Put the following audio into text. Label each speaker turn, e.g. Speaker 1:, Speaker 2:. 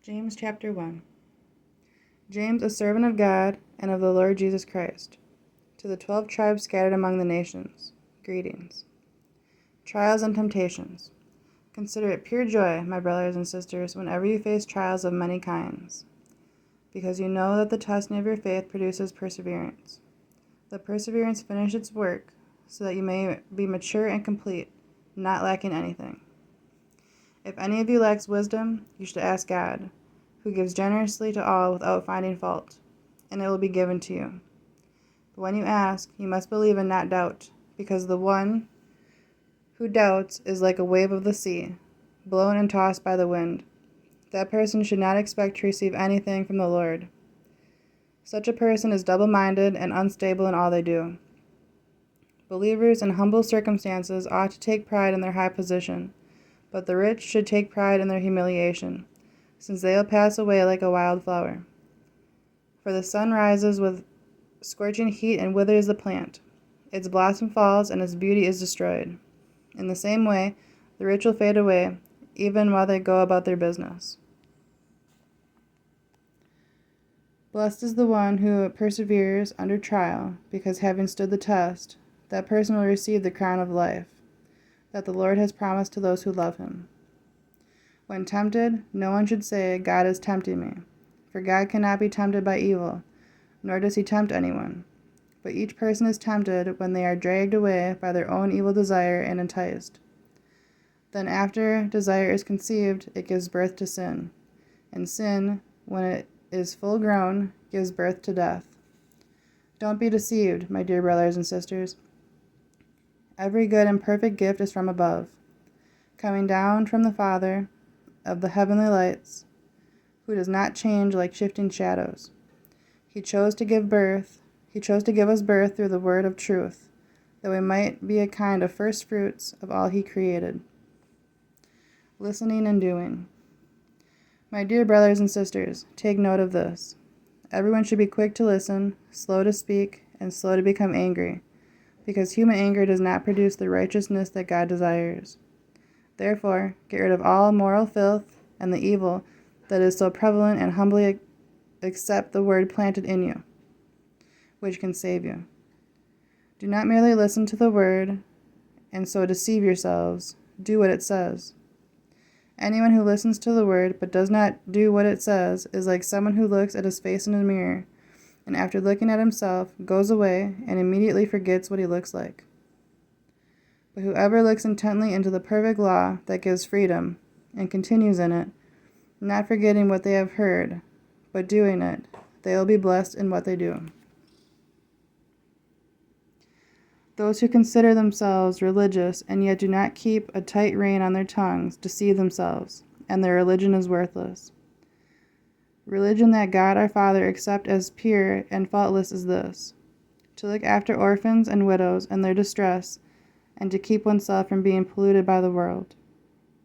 Speaker 1: James chapter 1. James, a servant of God and of the Lord Jesus Christ, to the 12 tribes scattered among the nations, greetings. Trials and temptations. Consider it pure joy, my brothers and sisters, whenever you face trials of many kinds, because you know that the testing of your faith produces perseverance. Let perseverance finish its work, so that you may be mature and complete, not lacking anything. If any of you lacks wisdom, you should ask God, who gives generously to all without finding fault, and it will be given to you. But when you ask, you must believe and not doubt, because the one who doubts is like a wave of the sea, blown and tossed by the wind. That person should not expect to receive anything from the Lord. Such a person is double-minded and unstable in all they do. Believers in humble circumstances ought to take pride in their high position, but the rich should take pride in their humiliation, since they will pass away like a wild flower. For the sun rises with scorching heat and withers the plant. Its blossom falls, and its beauty is destroyed. In the same way, the rich will fade away, even while they go about their business. Blessed is the one who perseveres under trial, because having stood the test, that person will receive the crown of life that the Lord has promised to those who love him. When tempted, no one should say, God is tempting me, for God cannot be tempted by evil, nor does he tempt anyone. But each person is tempted when they are dragged away by their own evil desire and enticed. Then after desire is conceived, it gives birth to sin, and sin, when it is full grown, gives birth to death. Don't be deceived, my dear brothers and sisters. Every good and perfect gift is from above, coming down from the Father of the heavenly lights, who does not change like shifting shadows. He chose to give us birth through the word of truth, that we might be a kind of first fruits of all he created. Listening and doing. My dear brothers and sisters, take note of this. Everyone should be quick to listen, slow to speak, and slow to become angry, because human anger does not produce the righteousness that God desires. Therefore, get rid of all moral filth and the evil that is so prevalent, and humbly accept the word planted in you, which can save you. Do not merely listen to the word and so deceive yourselves. Do what it says. Anyone who listens to the word but does not do what it says is like someone who looks at his face in a mirror, and after looking at himself, goes away and immediately forgets what he looks like. But whoever looks intently into the perfect law that gives freedom, and continues in it, not forgetting what they have heard, but doing it, they will be blessed in what they do. Those who consider themselves religious and yet do not keep a tight rein on their tongues deceive themselves, and their religion is worthless. Religion that God our Father accepts as pure and faultless is this: to look after orphans and widows in their distress, and to keep oneself from being polluted by the world.